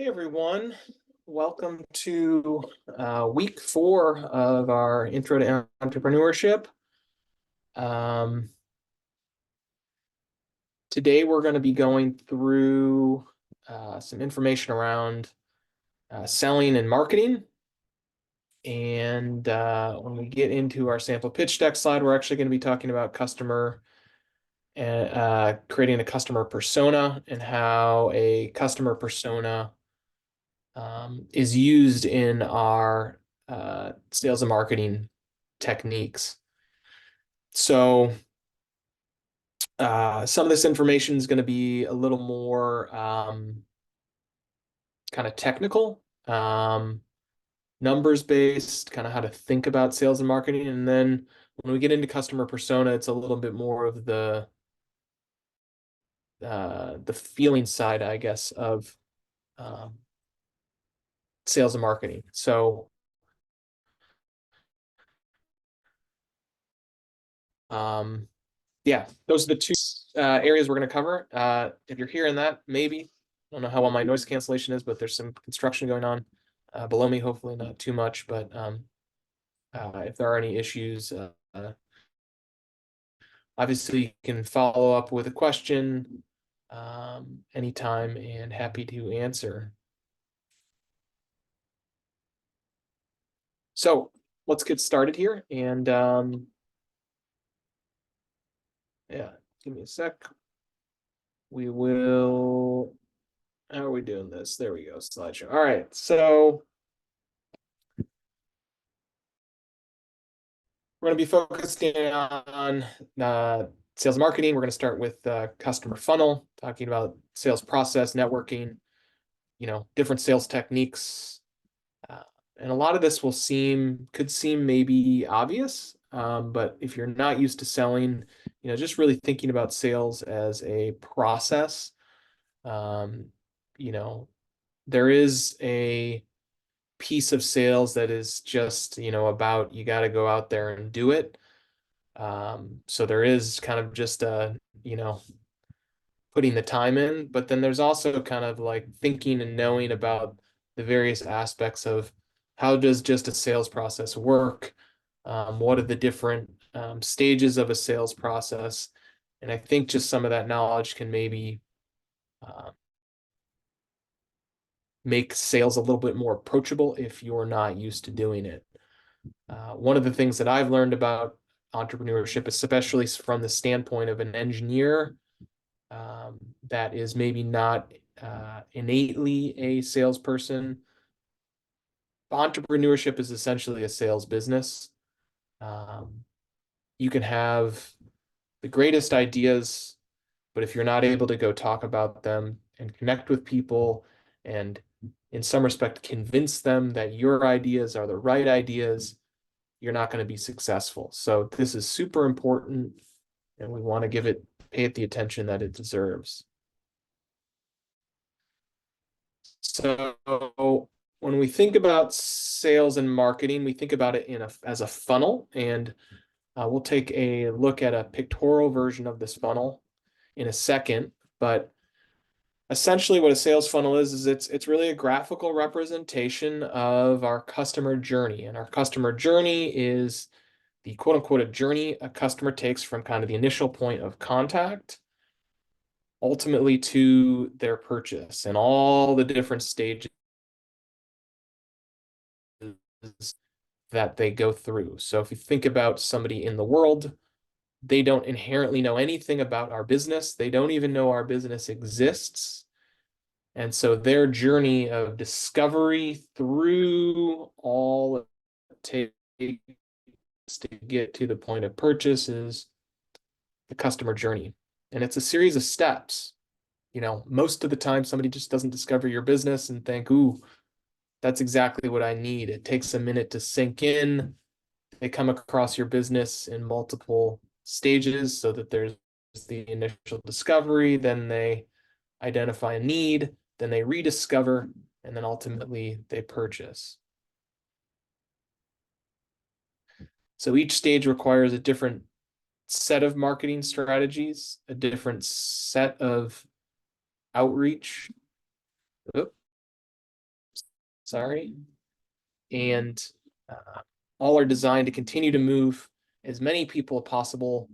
Hey everyone, welcome to week 4 of our Intro to Entrepreneurship. Um, Today we're going to be going through some information around selling and marketing. And when we get into our sample pitch deck slide, we're actually going to be talking about customer and creating a customer persona and how a customer persona is used in our sales and marketing techniques. So some of this information is going to be a little more kind of technical, numbers based, kind of how to think about sales and marketing. And then when we get into customer persona, it's a little bit more of the feeling side, I guess, of um, sales and marketing. So um, yeah, those are the two areas we're going to cover. If you're hearing that, maybe, I don't know how well my noise cancellation is, but there's some construction going on below me, hopefully not too much, but if there are any issues, obviously you can follow up with a question anytime and happy to answer. So let's get started here. And yeah, give me a sec. We will, how are we doing this? There we go, slideshow. All right, so we're going to be focusing on sales marketing. We're going to start with customer funnel, talking about sales process, networking, different sales techniques. Uh, and a lot of this could seem maybe obvious, but if you're not used to selling, just really thinking about sales as a process, um, you know, there is a piece of sales that is just, about you got to go out there and do it. So there is kind of just putting the time in, but then there's also kind of like thinking and knowing about the various aspects of how does just a sales process work? What are the different stages of a sales process? And I think just some of that knowledge can maybe uh, make sales a little bit more approachable if you're not used to doing it. One of the things that I've learned about entrepreneurship, especially from the standpoint of an engineer that is maybe not innately a salesperson. Entrepreneurship is essentially a sales business. Um, you can have the greatest ideas, but if you're not able to go talk about them and connect with people and in some respect convince them that your ideas are the right ideas, you're not going to be successful. So this is super important and we want to pay it the attention that it deserves. So when we think about sales and marketing, we think about it as a funnel, and we'll take a look at a pictorial version of this funnel in a second. But essentially, what a sales funnel is it's really a graphical representation of our customer journey, and our customer journey is the quote unquote a journey a customer takes from kind of the initial point of contact ultimately to their purchase and all the different stages that they go through. So if you think about somebody in the world, they don't inherently know anything about our business. They don't even know our business exists. And so their journey of discovery through all it takes to get to the point of purchase is the customer journey. And it's a series of steps. Most of the time somebody just doesn't discover your business and think, ooh, that's exactly what I need. It takes a minute to sink in. They come across your business in multiple stages so that there's the initial discovery, then they identify a need, then they rediscover, and then ultimately they purchase. So each stage requires a different set of marketing strategies, a different set of outreach. sorry. And all are designed to continue to move as many people as possible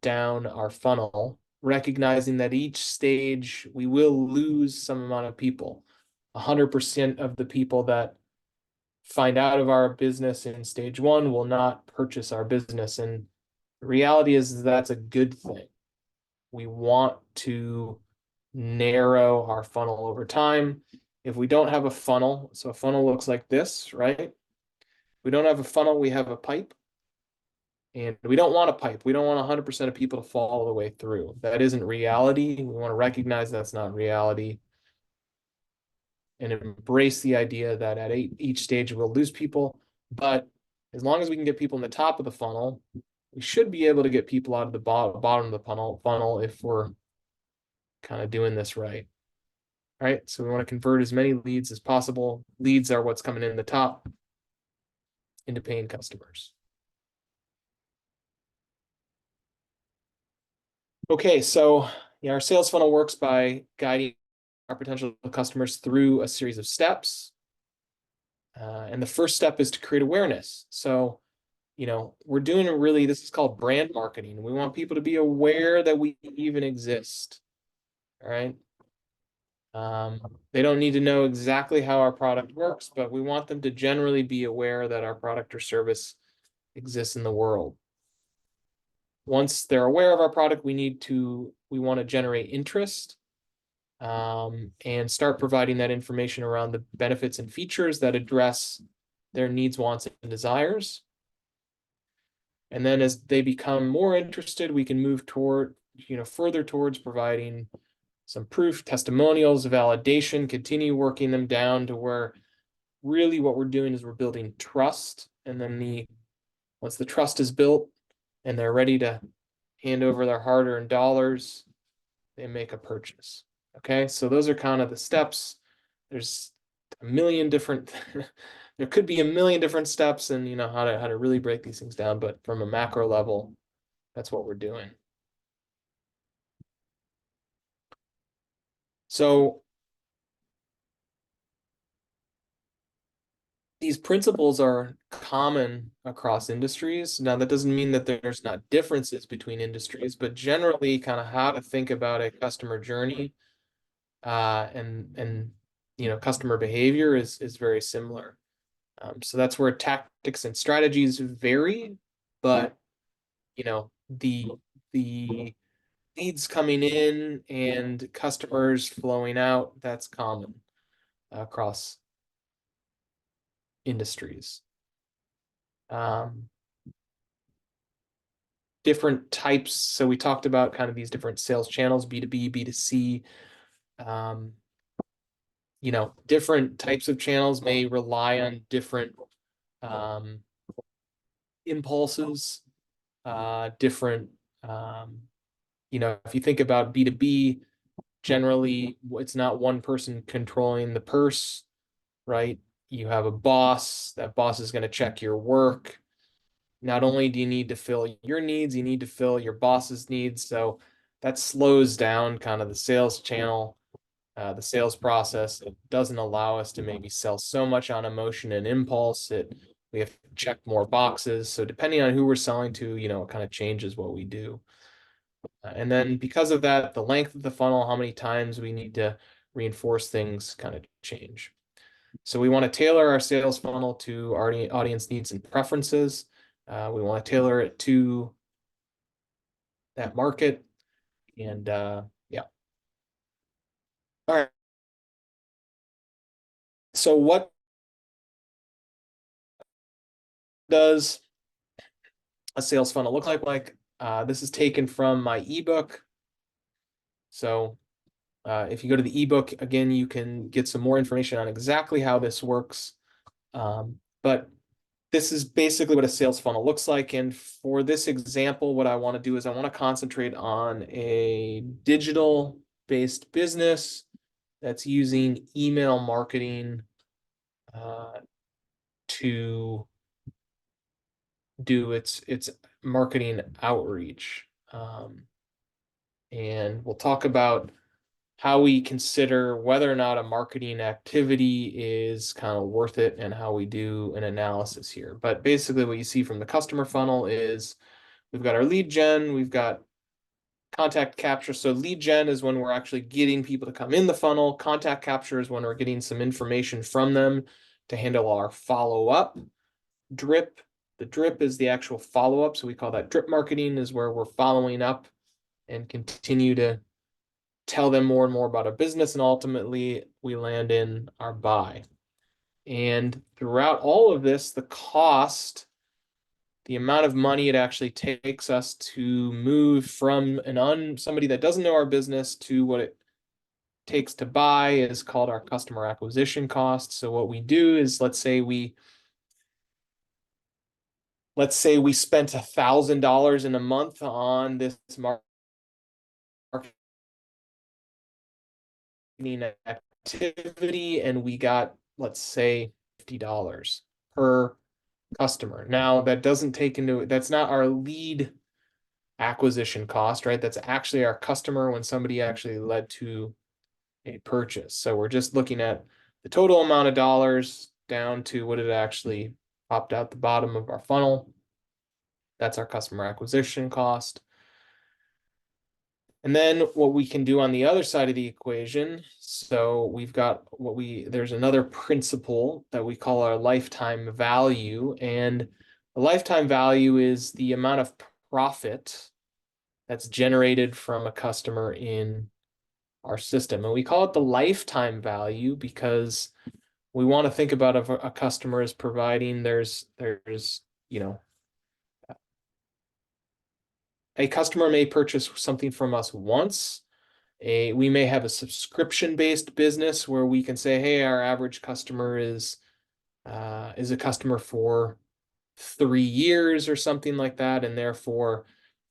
down our funnel, recognizing that each stage we will lose some amount of people. 100% of the people that find out of our business in stage one will not purchase our business. And the reality is that's a good thing. We want to narrow our funnel over time. If we don't have a funnel, so a funnel looks like this, right? If we don't have a funnel, we have a pipe. And we don't want a pipe. We don't want 100% of people to fall all the way through. That isn't reality. We want to recognize that's not reality and embrace the idea that at each stage we'll lose people. But as long as we can get people in the top of the funnel, we should be able to get people out of the bottom of the funnel if we're kind of doing this right. All right, so we want to convert as many leads as possible. Leads are what's coming in the top into paying customers. Okay, so our sales funnel works by guiding our potential customers through a series of steps. And the first step is to create awareness. So, we're doing this is called brand marketing. We want people to be aware that we even exist. All right. They don't need to know exactly how our product works, but we want them to generally be aware that our product or service exists in the world. Once they're aware of our product, we want to generate interest and start providing that information around the benefits and features that address their needs, wants, and desires. And then as they become more interested, we can move further towards providing some proof, testimonials, validation, continue working them down to where really what we're doing is we're building trust. And then once the trust is built and they're ready to hand over their hard-earned dollars, they make a purchase. Okay, so those are kind of the steps. There's a million different there could be a million different steps and how to really break these things down, but from a macro level, that's what we're doing. So these principles are common across industries. Now, that doesn't mean that there's not differences between industries, but generally kind of how to think about a customer journey and customer behavior is very similar. So that's where tactics and strategies vary, but the leads coming in and customers flowing out, that's common across industries. Different types. So we talked about kind of these different sales channels, B2B, B2C. Different types of channels may rely on different impulses, different, if you think about B2B, generally it's not one person controlling the purse, right? You have a boss. That boss is going to check your work. Not only do you need to fill your needs, you need to fill your boss's needs. So that slows down kind of the sales channel, the sales process. It doesn't allow us to maybe sell so much on emotion and impulse. We have to check more boxes. So depending on who we're selling to, it kind of changes what we do. And then because of that, the length of the funnel, how many times we need to reinforce things kind of change. So we want to tailor our sales funnel to our audience needs and preferences. We want to tailor it to that market. And yeah. All right. So what does a sales funnel look like? This is taken from my ebook. So if you go to the ebook, again, you can get some more information on exactly how this works. But this is basically what a sales funnel looks like. And for this example, what I want to do is I want to concentrate on a digital-based business that's using email marketing to do its marketing outreach. And we'll talk about how we consider whether or not a marketing activity is kind of worth it and how we do an analysis here. But basically what you see from the customer funnel is we've got our lead gen, we've got contact capture. So lead gen is when we're actually getting people to come in the funnel. Contact capture is when we're getting some information from them to handle our follow-up. Drip, the drip is the actual follow-up. So we call that drip marketing, is where we're following up and continue to tell them more and more about our business, and ultimately we land in our buy. And throughout all of this, the cost, the amount of money it actually takes us to move from somebody that doesn't know our business to what it takes to buy is called our customer acquisition cost. So what we do is, let's say we spent $1,000 in a month on this marketing activity, and we got, let's say, $50 per customer. Now, that's not our lead acquisition cost, right? That's actually our customer when somebody actually led to a purchase. So we're just looking at the total amount of dollars down to what it actually popped out the bottom of our funnel. That's our customer acquisition cost. And then what we can do on the other side of the equation, so we've got there's another principle that we call our lifetime value. And the lifetime value is the amount of profit that's generated from a customer in our system. And we call it the lifetime value because we want to think about a customer as providing, a customer may purchase something from us once. We may have a subscription-based business where we can say, hey, our average customer is a customer for 3 years or something like that, and therefore,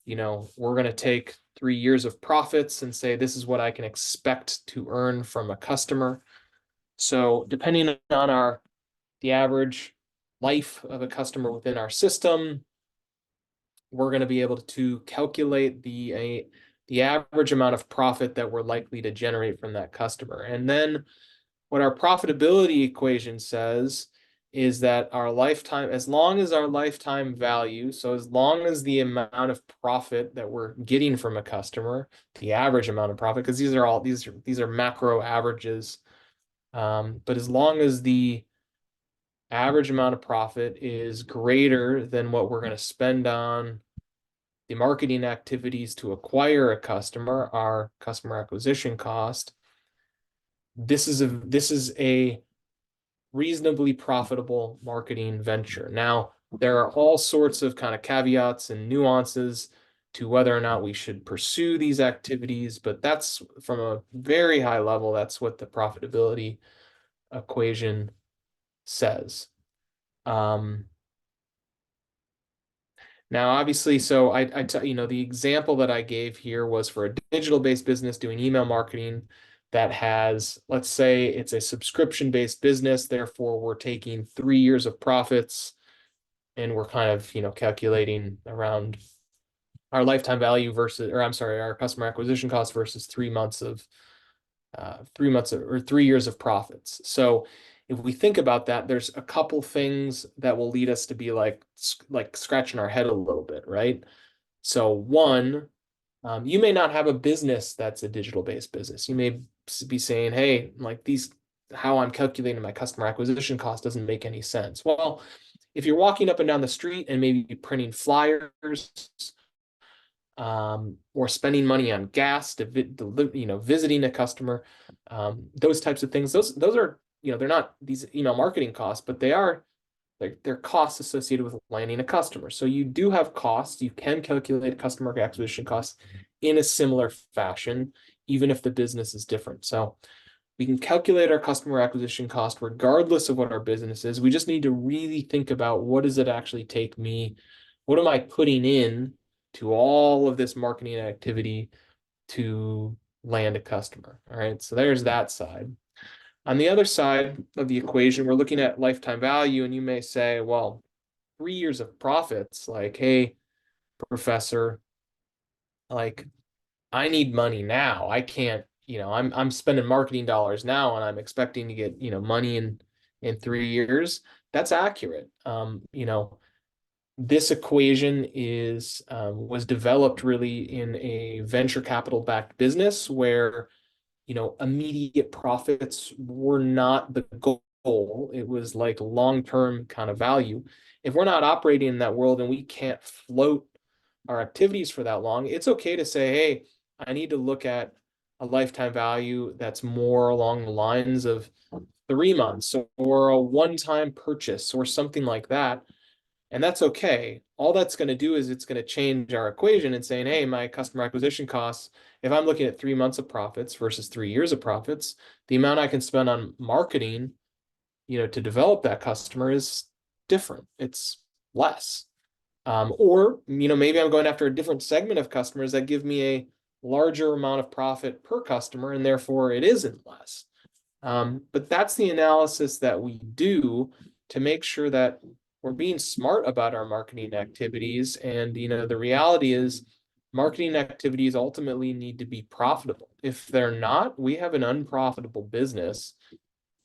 we're going to take 3 years of profits and say this is what I can expect to earn from a customer. So depending on the average life of a customer within our system, we're going to be able to calculate the average amount of profit that we're likely to generate from that customer. And then what our profitability equation says is that as long as our lifetime value, so as long as the amount of profit that we're getting from a customer, the average amount of profit, because these are macro averages, but as long as the average amount of profit is greater than what we're going to spend on the marketing activities to acquire a customer, our customer acquisition cost, this is a reasonably profitable marketing venture. Now, there are all sorts of kind of caveats and nuances to whether or not we should pursue these activities, but that's, from a very high level, that's what the profitability equation says. Now, obviously, so the example that I gave here was for a digital-based business doing email marketing that has, let's say it's a subscription-based business, therefore we're taking 3 years of profits and we're kind of, calculating around our lifetime value our customer acquisition cost versus 3 months of 3 years of profits. So if we think about that, there's a couple things that will lead us to be like scratching our head a little bit, right? So one, you may not have a business that's a digital-based business. You may be saying, hey, how I'm calculating my customer acquisition cost doesn't make any sense. Well, if you're walking up and down the street and maybe printing flyers, or spending money on gas to visiting a customer, those types of things, those are, they're not these email marketing costs, but they're costs associated with landing a customer. So you do have costs. You can calculate customer acquisition costs in a similar fashion, even if the business is different. So we can calculate our customer acquisition cost regardless of what our business is. We just need to really think about, what does it actually take me? What am I putting in to all of this marketing activity to land a customer? All right, so there's that side. On the other side of the equation, we're looking at lifetime value, and you may say, well, 3 years of profits, hey, professor, I need money now. I can't, I'm spending marketing dollars now and I'm expecting to get, money in 3 years. That's accurate. This equation is was developed really in a venture capital backed business where immediate profits were not the goal. It was like long-term kind of value. If we're not operating in that world and we can't float our activities for that long, it's okay to say, hey, I need to look at a lifetime value that's more along the lines of 3 months or a one-time purchase or something like that. And that's okay. All that's going to do is it's going to change our equation and saying, hey, my customer acquisition costs, if I'm looking at 3 months of profits versus 3 years of profits, the amount I can spend on marketing, to develop that customer is different. It's less. Or, maybe I'm going after a different segment of customers that give me a larger amount of profit per customer, and therefore it isn't less. But that's the analysis that we do to make sure that we're being smart about our marketing activities. And, the reality is marketing activities ultimately need to be profitable. If they're not, we have an unprofitable business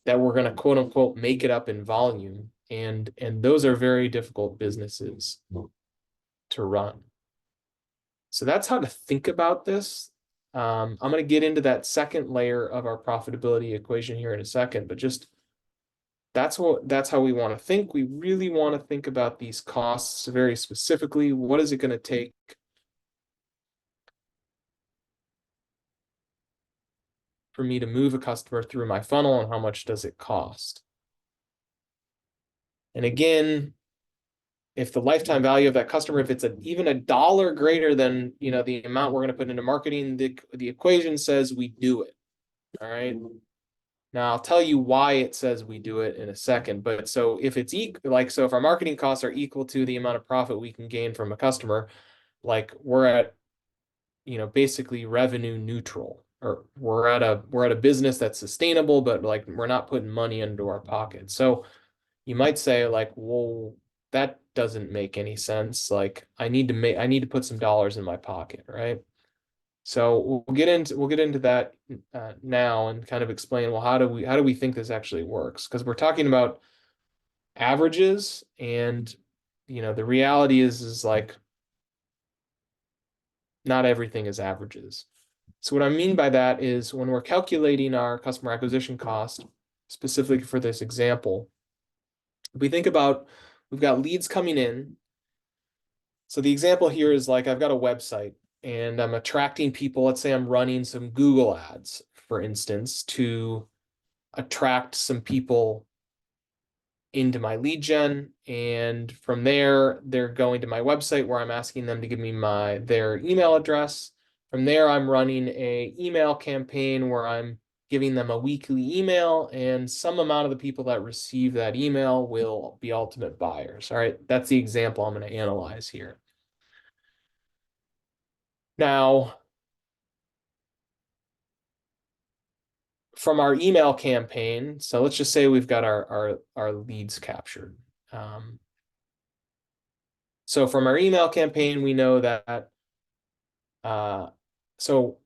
that we're going to quote unquote make it up in volume. And those are very difficult businesses to run. So that's how to think about this. I'm going to get into that second layer of our profitability equation here in a second, but just that's how we want to think. We really want to think about these costs very specifically. What is it going to take for me to move a customer through my funnel, and how much does it cost? And again, if the lifetime value of that customer, if it's even $1 greater than the amount we're going to put into marketing, the equation says we do it. All right. Now I'll tell you why it says we do it in a second. But so if it's if our marketing costs are equal to the amount of profit we can gain from a customer, like we're at basically revenue neutral, or we're at a business that's sustainable, but like we're not putting money into our pocket. So you might say like, well, that doesn't make any sense. Like I need to put some dollars in my pocket, right? So we'll get into that now and kind of explain, well, how do we think this actually works? Because we're talking about averages, and the reality is like not everything is averages. So what I mean by that is when we're calculating our customer acquisition cost, specifically for this example, if we think about we've got leads coming in. So the example here is like I've got a website and I'm attracting people. Let's say I'm running some Google ads, for instance, to attract some people into my lead gen. And from there, they're going to my website where I'm asking them to give me their email address. From there, I'm running a email campaign where I'm giving them a weekly email, and some amount of the people that receive that email will be ultimate buyers. All right, that's the example I'm going to analyze here. Now, from our email campaign, so let's just say we've got our leads captured. So from our email campaign, we know that so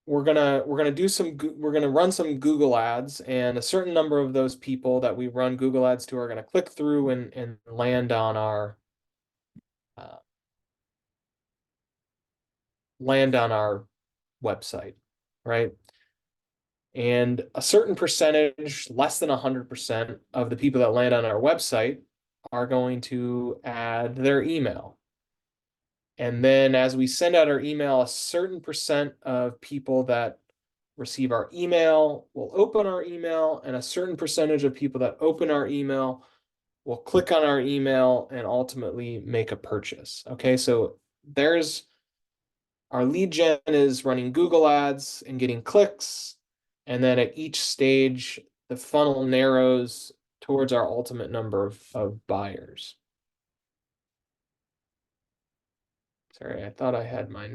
we're gonna run some Google ads, and a certain number of those people that we run Google ads to are gonna click through and land on our website, right? And a certain percentage, less than 100% of the people that land on our website are going to add their email. And then as we send out our email, a certain percent of people that receive our email will open our email, and a certain percentage of people that open our email will click on our email and ultimately make a purchase. Okay, so there's our lead gen is running Google ads and getting clicks. And then at each stage, the funnel narrows towards our ultimate number of buyers. Sorry, I thought I had my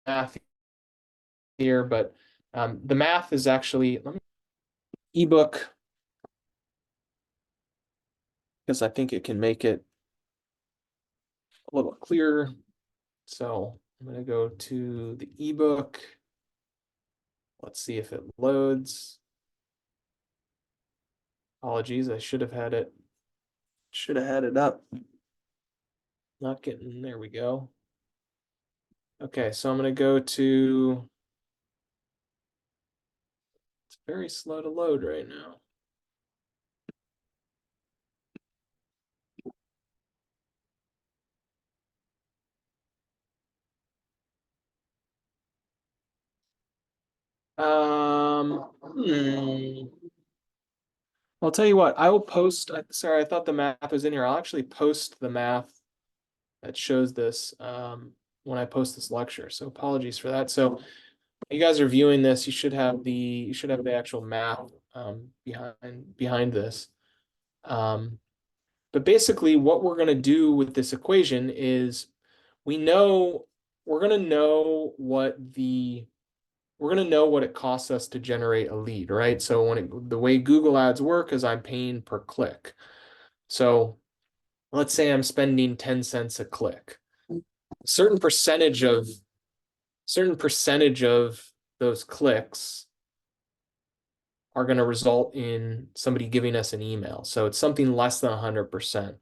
math here, but the math is actually ebook, because I think it can make it a little clearer. So I'm going to go to the ebook. Let's see if it loads. Apologies, I should have had it. Should have had it up. Not getting, there we go. Okay, so I'm going to go to, it's very slow to load right now. Hmm. I'll tell you what, I will post, sorry, I thought the math was in here. I'll actually post the math that shows this when I post this lecture. So apologies for that. So you guys are viewing this, you should have the actual math behind this. But basically what we're going to do with this equation is we know we're going to know what it costs us to generate a lead, right? So the way Google ads work is I'm paying per click. So let's say I'm spending 10 cents a click. A certain percentage of those clicks are going to result in somebody giving us an email. So it's something less than 100%.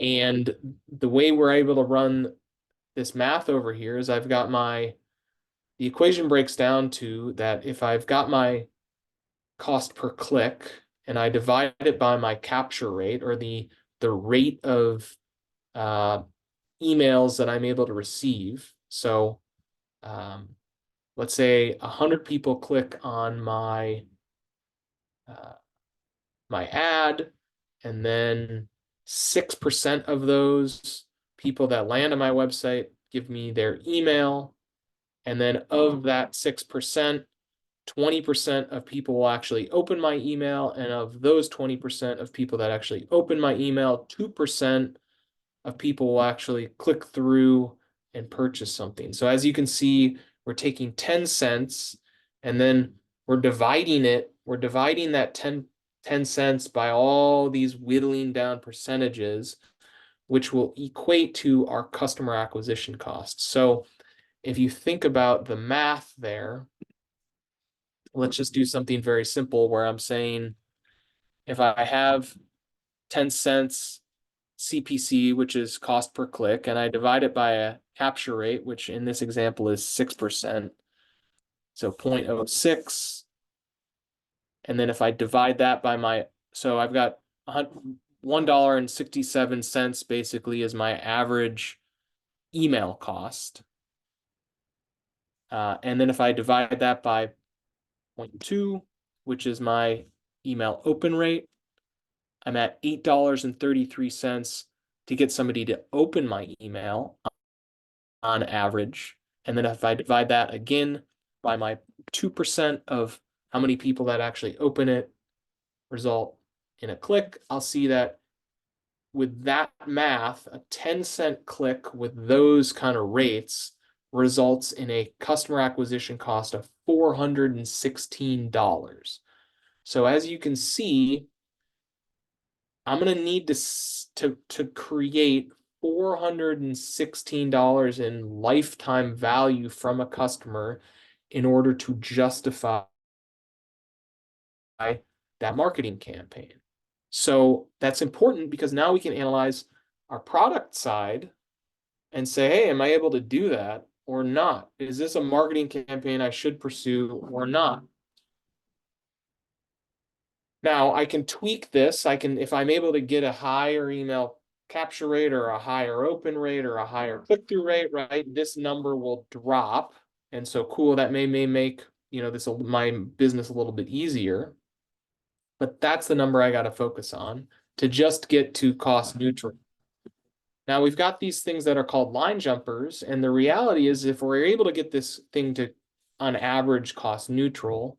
And the way we're able to run this math over here is the equation breaks down to that if I've got my cost per click and I divide it by my capture rate, or the rate of emails that I'm able to receive. So let's say 100 people click on my ad, and then 6% of those people that land on my website give me their email. And then of that 6%, 20% of people will actually open my email. And of those 20% of people that actually open my email, 2% of people will actually click through and purchase something. So as you can see, we're taking 10 cents and then we're dividing that 10 cents by all these whittling down percentages, which will equate to our customer acquisition costs. So if you think about the math there, let's just do something very simple where I'm saying if I have 10 cents CPC, which is cost per click, and I divide it by a capture rate, which in this example is 6%. So 0.06. And then if I divide that by so I've got $1.67 basically is my average email cost. And then if I divide that by 0.2, which is my email open rate, I'm at $8.33 to get somebody to open my email on average. And then if I divide that again by my 2% of how many people that actually open it result in a click, I'll see that with that math, a 10-cent click with those kind of rates results in a customer acquisition cost of $416. So as you can see, I'm going to need to create $416 in lifetime value from a customer in order to justify that marketing campaign. So that's important because now we can analyze our product side and say, hey, am I able to do that or not? Is this a marketing campaign I should pursue or not? Now I can tweak this. If I'm able to get a higher email capture rate or a higher open rate or a higher click-through rate, right? This number will drop. And so cool, that may make, my business a little bit easier. But that's the number I got to focus on to just get to cost neutral. Now we've got these things that are called line jumpers. And the reality is if we're able to get this thing to, on average, cost neutral,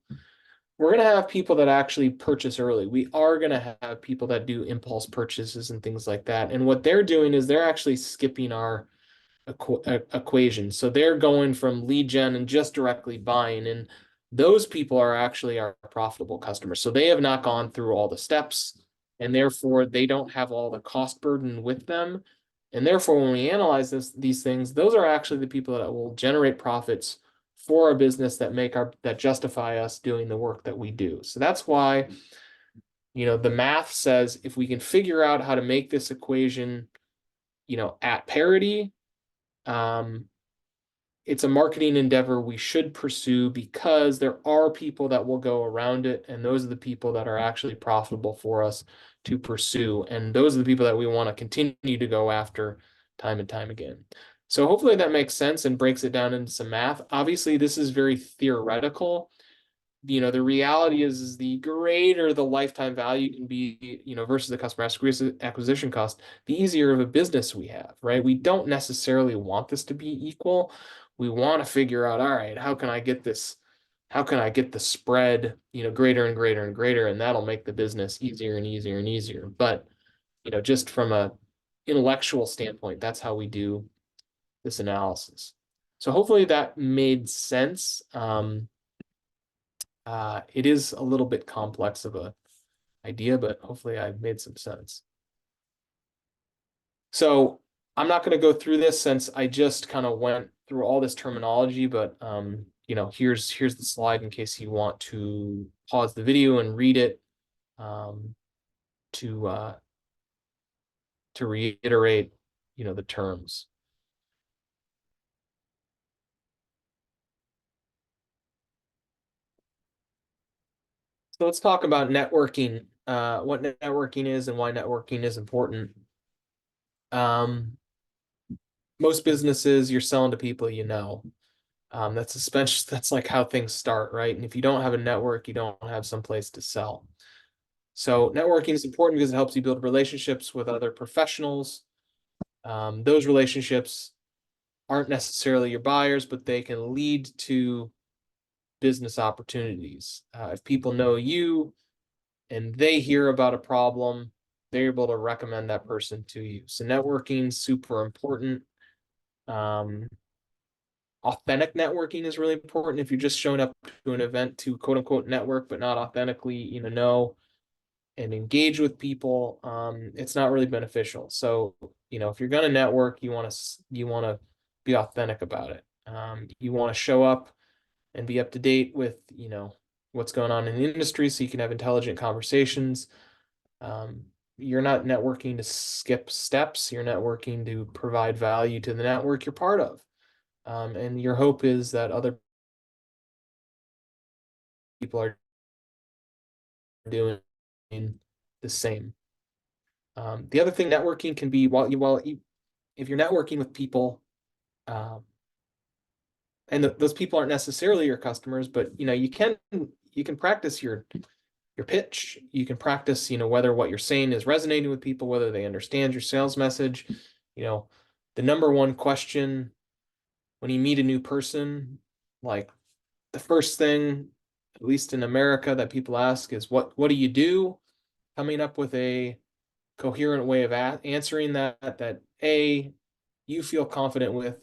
we're going to have people that actually purchase early. We are going to have people that do impulse purchases and things like that. And what they're doing is they're actually skipping our equation. So they're going from lead gen and just directly buying. And those people are actually our profitable customers. So they have not gone through all the steps, and therefore they don't have all the cost burden with them. And therefore, when we analyze these things, those are actually the people that will generate profits for our business that justify us doing the work that we do. So that's why, the math says if we can figure out how to make this equation, at parity, um, it's a marketing endeavor we should pursue because there are people that will go around it, and those are the people that are actually profitable for us to pursue. And those are the people that we want to continue to go after time and time again. So hopefully that makes sense and breaks it down into some math. Obviously, this is very theoretical. The reality is the greater the lifetime value can be, versus the customer acquisition cost, the easier of a business we have, right? We don't necessarily want this to be equal. We want to figure out, all right, how can I get this? How can I get the spread, greater and greater and greater, and that'll make the business easier and easier and easier. But, just from a intellectual standpoint, that's how we do this analysis. So hopefully that made sense. It is a little bit complex of a idea, but hopefully I've made some sense. So I'm not going to go through this since I just kind of went through all this terminology, but here's the slide in case you want to pause the video and read it, to reiterate, the terms. So let's talk about networking, what networking is and why networking is important. Most businesses, you're selling to people you know. That's especially that's like how things start, right? And if you don't have a network, you don't have some place to sell. So networking is important because it helps you build relationships with other professionals. Those relationships aren't necessarily your buyers, but they can lead to business opportunities. If people know you and they hear about a problem, they're able to recommend that person to you. So networking is super important. Authentic networking is really important. If you're just showing up to an event to quote unquote network, but not authentically, know and engage with people, it's not really beneficial. So, if you're going to network, you want to be authentic about it. You want to show up and be up to date with, what's going on in the industry so you can have intelligent conversations. You're not networking to skip steps. You're networking to provide value to the network you're part of. And your hope is that other people are doing the same. The other thing networking can be if you're networking with people, and those people aren't necessarily your customers, but you can practice your pitch. You can practice, whether what you're saying is resonating with people, whether they understand your sales message. The number one question when you meet a new person, like the first thing, at least in America, that people ask is what do you do? Coming up with a coherent way of answering that A, you feel confident with,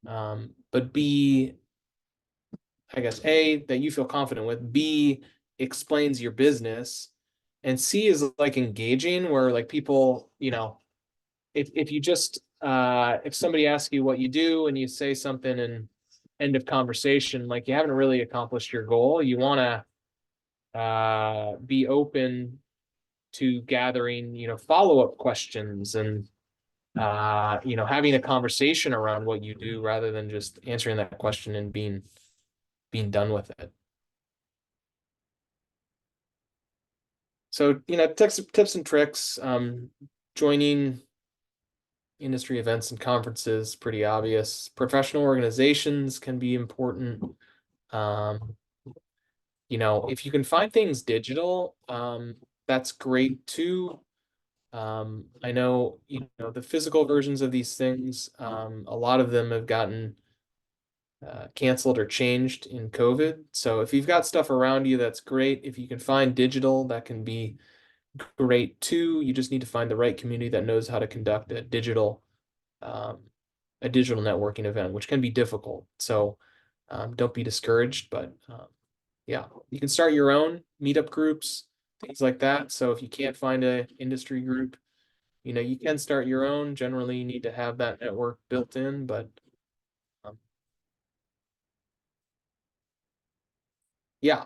but B, I guess A, that you feel confident with, B, explains your business, and C is like engaging, where like people, if you just if somebody asks you what you do and you say something and end of conversation, like you haven't really accomplished your goal. You want to be open to gathering, follow-up questions and having a conversation around what you do rather than just answering that question and being done with it. So, tips and tricks, joining industry events and conferences, pretty obvious. Professional organizations can be important. If you can find things digital, that's great too. I know, the physical versions of these things, a lot of them have gotten canceled or changed in COVID. So if you've got stuff around you, that's great. If you can find digital, that can be great too. You just need to find the right community that knows how to conduct um, a digital networking event, which can be difficult. So don't be discouraged, but yeah, you can start your own meetup groups, things like that. So if you can't find an industry group, You can start your own. Generally, you need to have that network built in, but um, yeah.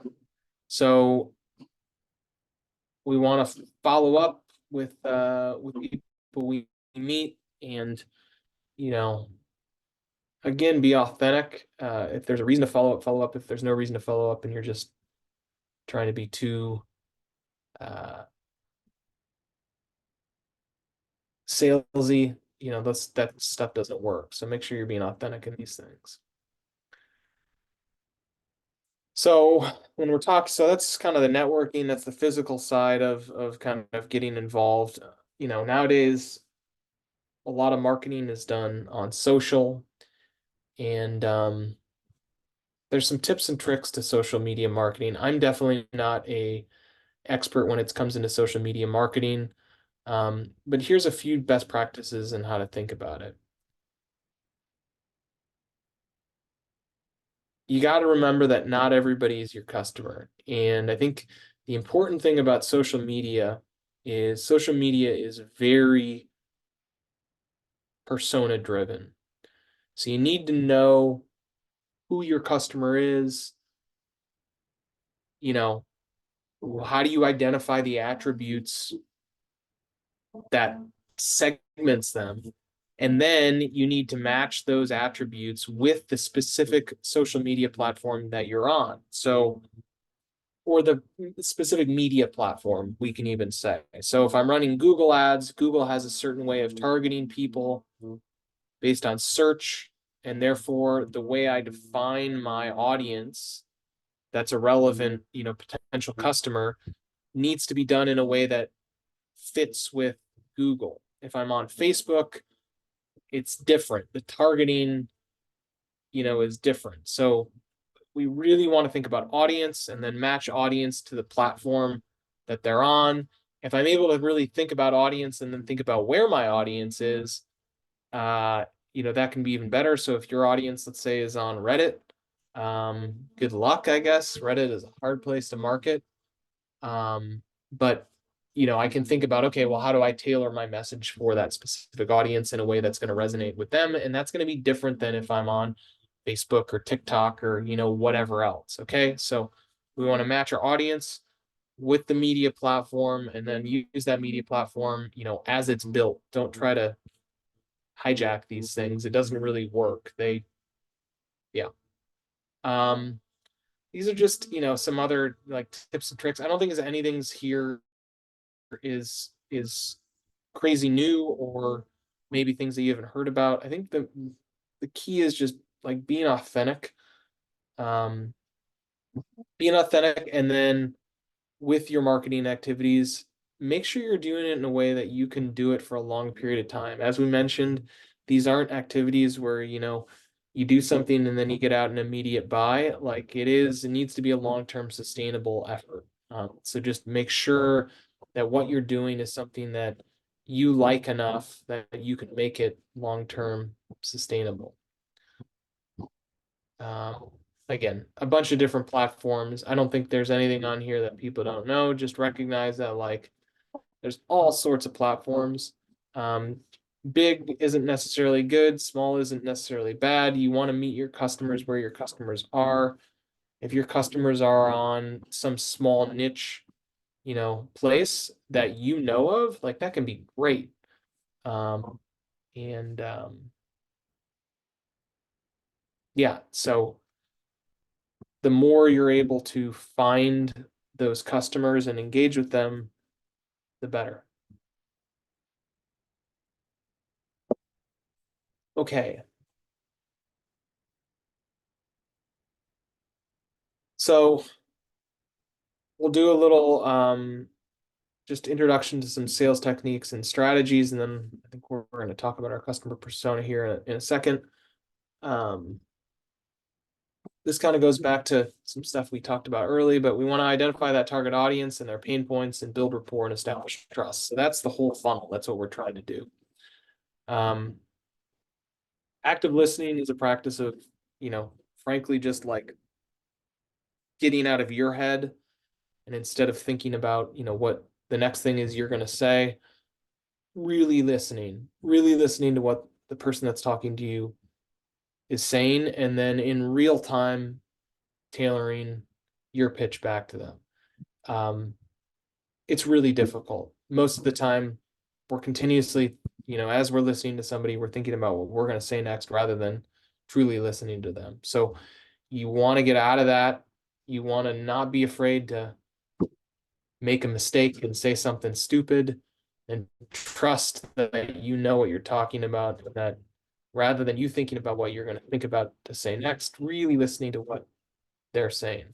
So we want to follow up with people we meet, and you know, again, be authentic. If there's a reason to follow up, follow up. If there's no reason to follow up and you're just trying to be too uh salesy, that stuff doesn't work. So make sure you're being authentic in these things. So when we're talking, so that's kind of the networking, that's the physical side of kind of getting involved. Nowadays a lot of marketing is done on social, and there's some tips and tricks to social media marketing. I'm definitely not a expert when it comes into social media marketing, but here's a few best practices and how to think about it. You got to remember that not everybody is your customer. And I think the important thing about social media is very persona driven. So you need to know who your customer is, you know, how do you identify the attributes that segments them? And then you need to match those attributes with the specific social media platform that you're on. So, or the specific media platform, we can even say. So if I'm running Google ads, Google has a certain way of targeting people based on search. And therefore, the way I define my audience that's a relevant, potential customer needs to be done in a way that fits with Google. If I'm on Facebook, it's different. The targeting, is different. So we really want to think about audience and then match audience to the platform that they're on. If I'm able to really think about audience and then think about where my audience is, that can be even better. So if your audience, let's say, is on Reddit, good luck, I guess. Reddit is a hard place to market. But I can think about, okay, well, how do I tailor my message for that specific audience in a way that's going to resonate with them? And that's going to be different than if I'm on Facebook or TikTok or, whatever else. Okay. So we want to match our audience with the media platform and then use that media platform, as it's built. Don't try to hijack these things. It doesn't really work. Yeah. Um, these are just, some other like tips and tricks. I don't think there's anything's here is crazy new or maybe things that you haven't heard about. I think the key is just like um, being authentic, and then with your marketing activities, make sure you're doing it in a way that you can do it for a long period of time. As we mentioned, these aren't activities where, you do something and then you get out an immediate buy. Like it needs to be a long-term sustainable effort. So just make sure that what you're doing is something that you like enough that you can make it long-term sustainable. Um, Again, a bunch of different platforms. I don't think there's anything on here that people don't know. Just recognize that like there's all sorts of platforms. Um, Big isn't necessarily good, small isn't necessarily bad. You want to meet your customers where your customers are. If your customers are on some small niche, place that you know of, like that can be great. And Yeah, so the more you're able to find those customers and engage with them, the better. Okay, so we'll do a little just introduction to some sales techniques and strategies, and then I think we're going to talk about our customer persona here in a second. Um, this kind of goes back to some stuff we talked about early, but we want to identify that target audience and their pain points and build rapport and establish trust. So that's the whole funnel. That's what we're trying to do. Um, Active listening is a practice of, frankly, just like getting out of your head, and instead of thinking about, what the next thing is you're going to say, really listening to what the person that's talking to you is saying, and then in real time tailoring your pitch back to them. Um, it's really difficult. Most of the time, we're continuously, as we're listening to somebody, we're thinking about what we're going to say next rather than truly listening to them. So you want to get out of that. You want to not be afraid to make a mistake and say something stupid and trust that you know what you're talking about, that rather than you thinking about what you're going to think about to say next, really listening to what they're saying.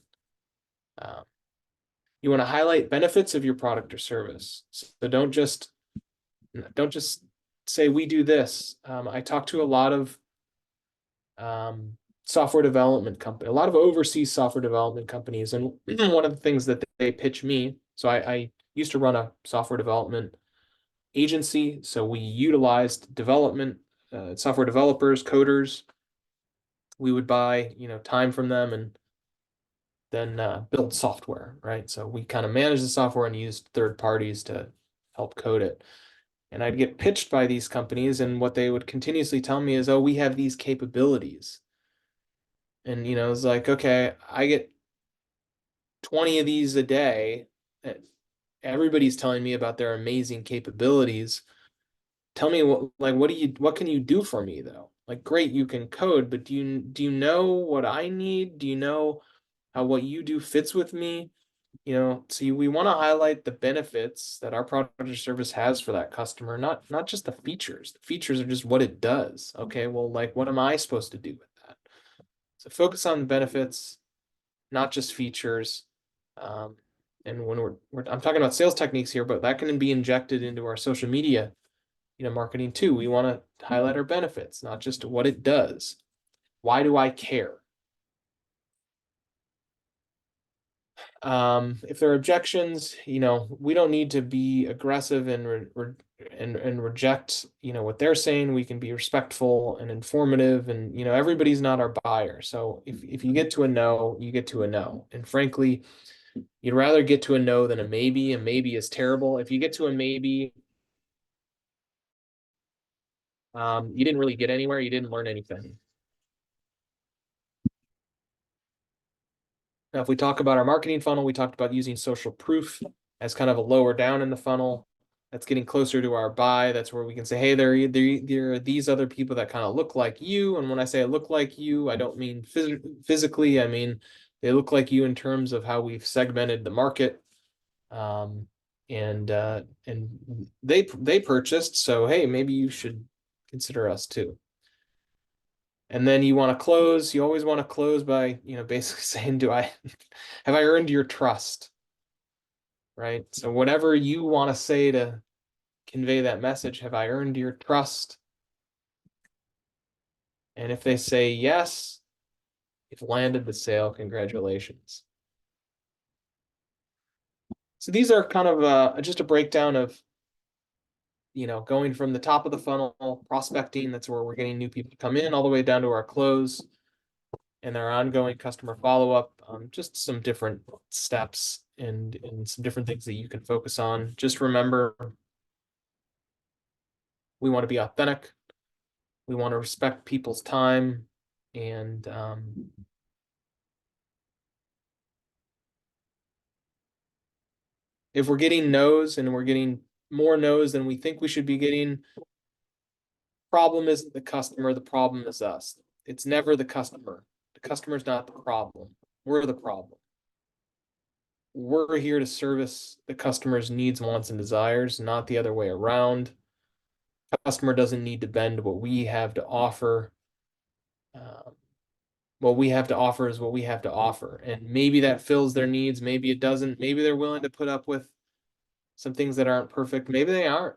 Um, you want to highlight benefits of your product or service. So don't just say we do this. I talk to a lot of software development company, a lot of overseas software development companies, and one of the things that they pitch me. So I used to run a software development agency, so we utilized development, software developers, coders. We would buy, time from them and then build software, right? So we kind of managed the software and used third parties to help code it. And I'd get pitched by these companies, and what they would continuously tell me is, oh, we have these capabilities. And, it's like, okay, I get 20 of these a day. Everybody's telling me about their amazing capabilities. Tell me what can you do for me though? Like, great, you can code, but do you know what I need? Do you know how what you do fits with me? So we want to highlight the benefits that our product or service has for that customer, not just the features. The features are just what it does. Okay, well, like, what am I supposed to do with that? So focus on the benefits, not just features. Um, and when I'm talking about sales techniques here, but that can be injected into our social media, marketing too. We want to highlight our benefits, not just what it does. Why do I care? If there are objections, we don't need to be aggressive and reject, what they're saying. We can be respectful and informative, and everybody's not our buyer. So if you get to a no, you get to a no. And frankly, you'd rather get to a no than a maybe. A maybe is terrible. If you get to a maybe, you didn't really get anywhere. You didn't learn anything. Now, if we talk about our marketing funnel, we talked about using social proof as kind of a lower down in the funnel. That's getting closer to our buy. That's where we can say, hey, there are these other people that kind of look like you. And when I say look like you, I don't mean physically. I mean, they look like you in terms of how we've segmented the market. And they purchased. So, hey, maybe you should consider us too. And then you want to close. You always want to close by, basically saying, have I earned your trust? Right. So whatever you want to say to convey that message, have I earned your trust? And if they say yes, you've landed the sale. Congratulations. So these are kind of just a breakdown of, going from the top of the funnel, prospecting, that's where we're getting new people to come in, all the way down to our close and our ongoing customer follow-up. Just some different steps and some different things that you can focus on. Just remember, we want to be authentic. We want to respect people's time. And if we're getting no's and we're getting more no's than we think we should be getting, problem isn't the customer, the problem is us. It's never the customer. The customer's not the problem. We're the problem. We're here to service the customer's needs, wants, and desires, not the other way around. Customer doesn't need to bend what we have to offer. What we have to offer is what we have to offer. And maybe that fills their needs. Maybe it doesn't. Maybe they're willing to put up with some things that aren't perfect. Maybe they aren't.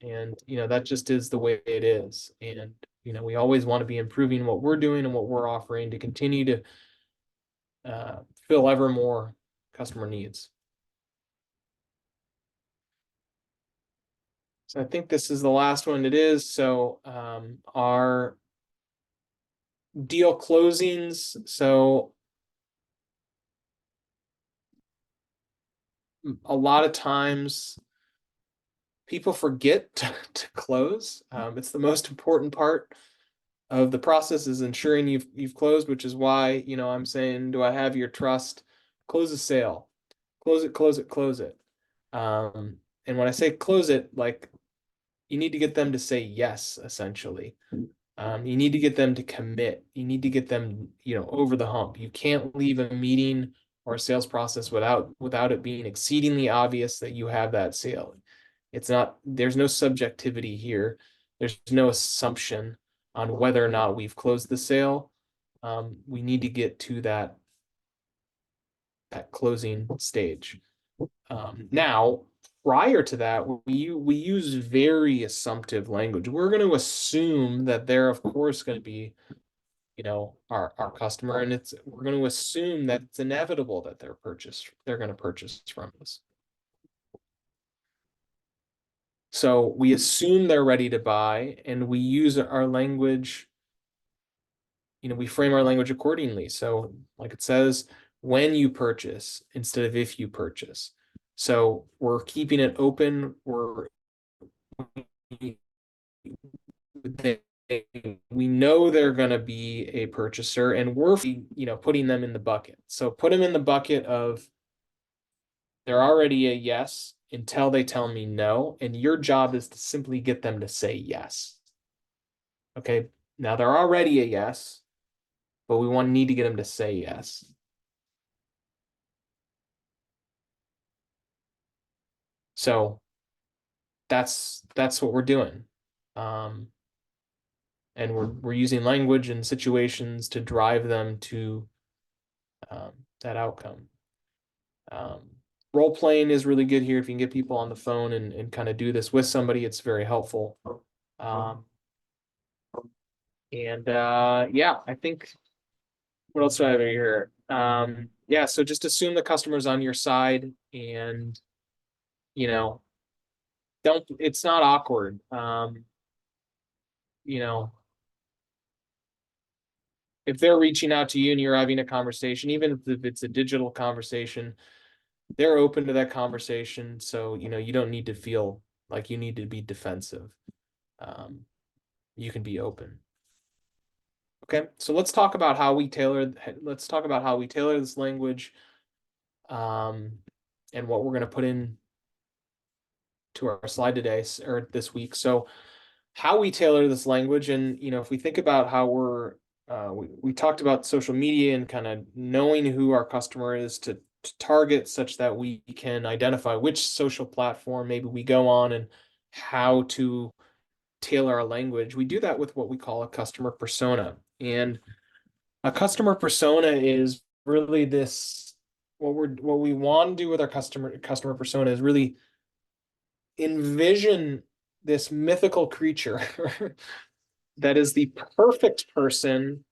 And, that just is the way it is. And, we always want to be improving what we're doing and what we're offering to continue to fill ever more customer needs. So I think this is the last one it is. So our deal closings. So a lot of times people forget to close. It's the most important part of the process is ensuring you've closed, which is why, I'm saying, do I have your trust? Close a sale. Close it, close it, close it. And when I say close it, like you need to get them to say yes, essentially. You need to get them to commit. You need to get them, over the hump. You can't leave a meeting or a sales process without it being exceedingly obvious that you have that sale. It's not, there's no subjectivity here. There's no assumption on whether or not we've closed the sale. We need to get to that closing stage. Now, prior to that, we use very assumptive language. We're going to assume that they're, of course, going to be, our customer, and we're going to assume that it's inevitable that they're going to purchase from us. So we assume they're ready to buy, and we use our language, we frame our language accordingly. So like it says, when you purchase instead of if you purchase. So we're keeping it open. We know they're going to be a purchaser, and we're, putting them in the bucket. So put them in the bucket of they're already a yes until they tell me no. And your job is to simply get them to say yes. Okay. Now they're already a yes, but we need to get them to say yes. So that's what we're doing. And we're using language and situations to drive them to that outcome. Role playing is really good here. If you can get people on the phone and kind of do this with somebody, it's very helpful. Yeah, I think, what else do I have here? Yeah, so just assume the customer's on your side, and it's not awkward. If they're reaching out to you and you're having a conversation, even if it's a digital conversation, they're open to that conversation. So, you don't need to feel like you need to be defensive. You can be open. Okay, so let's talk about how we tailor this language, and what we're going to put in to our slide today or this week. So how we tailor this language, and if we think about how we talked about social media and kind of knowing who our customer is to target, such that we can identify which social platform maybe we go on and how to tailor our language. We do that with what we call a customer persona. And a customer persona is really this, what we want to do with our customer persona is really envision this mythical creature that is the perfect person,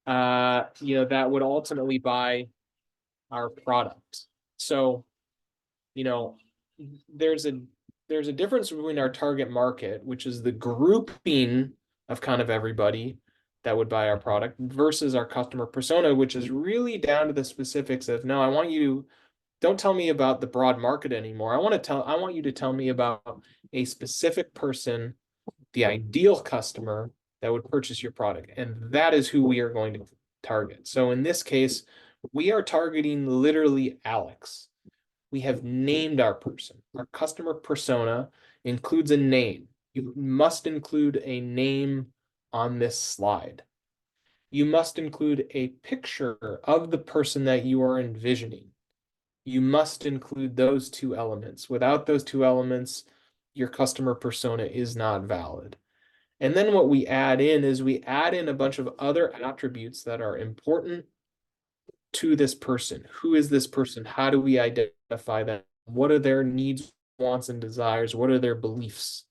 that would ultimately buy our product. So, there's a difference between our target market, which is the grouping of kind of everybody that would buy our product, versus our customer persona, which is really down to the specifics of, no, don't tell me about the broad market anymore. I want you to tell me about a specific person, the ideal customer that would purchase your product. And that is who we are going to target. So in this case, we are targeting literally Alex. We have named our person. Our customer persona includes a name. You must include a name on this slide. You must include a picture of the person that you are envisioning. You must include those two elements. Without those two elements, your customer persona is not valid. And then what we add in is we add in a bunch of other attributes that are important to this person. Who is this person? How do we identify them? What are their needs, wants, and desires? What are their beliefs?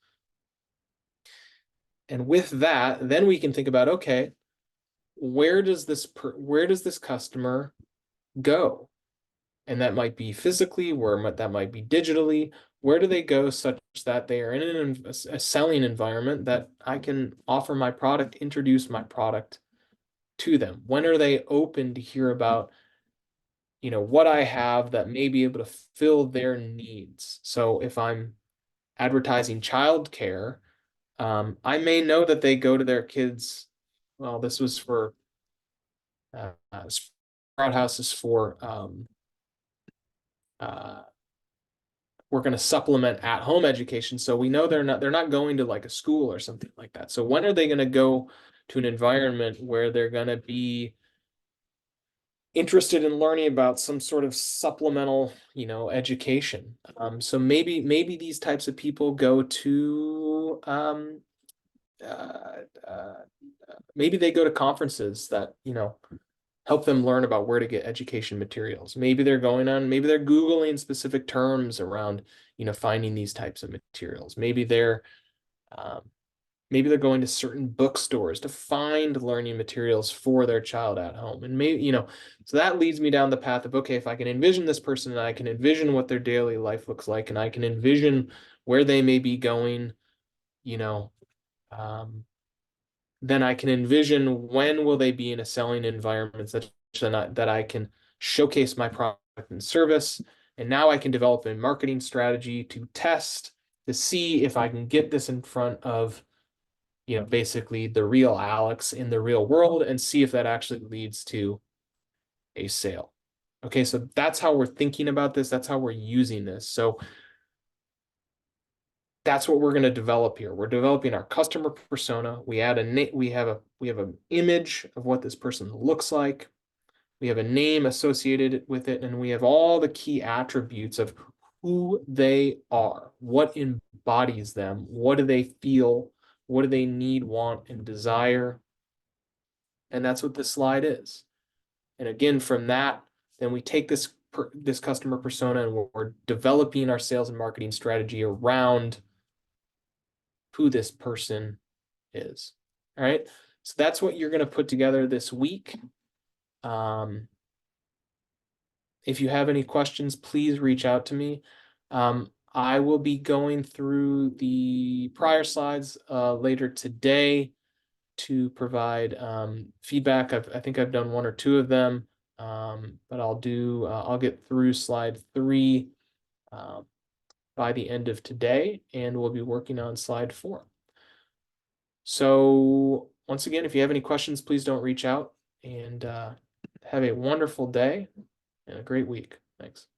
And with that, then we can think about, okay, where does this customer go? And that might be physically, that might be digitally. Where do they go such that they are in a selling environment that I can offer my product, introduce my product to them? When are they open to hear about, what I have that may be able to fill their needs? So if I'm advertising childcare, I may know that they go to their kids. Well, this was for Sprout House is for uh, we're going to supplement at home education. So we know they're not going to like a school or something like that. So when are they going to go to an environment where they're going to be interested in learning about some sort of supplemental, education? So maybe these types of people go to uh, uh, maybe they go to conferences that help them learn about where to get education materials. Maybe they're Googling specific terms around, finding these types of materials. Um, maybe they're going to certain bookstores to find learning materials for their child at home. And maybe, so that leads me down the path of, okay, if I can envision this person and I can envision what their daily life looks like, and I can envision where they may be going, you know, um, then I can envision when will they be in a selling environment such that I can showcase my product and service. And now I can develop a marketing strategy to test to see if I can get this in front of, basically the real Alex in the real world and see if that actually leads to a sale. Okay, so that's how we're thinking about this. That's how we're using this. So that's what we're going to develop here. We're developing our customer persona. We have an image of what this person looks like. We have a name associated with it, and we have all the key attributes of who they are, what embodies them, what do they feel, what do they need, want, and desire. And that's what this slide is. And again, from that, then we take this customer persona and we're developing our sales and marketing strategy around who this person is. All right. So that's what you're going to put together this week. If you have any questions, please reach out to me. I will be going through the prior slides later today to provide feedback. I think I've done one or two of them, but I'll get through slide 3 by the end of today, and we'll be working on slide 4. So once again, if you have any questions, please don't reach out, and have a wonderful day and a great week. Thanks.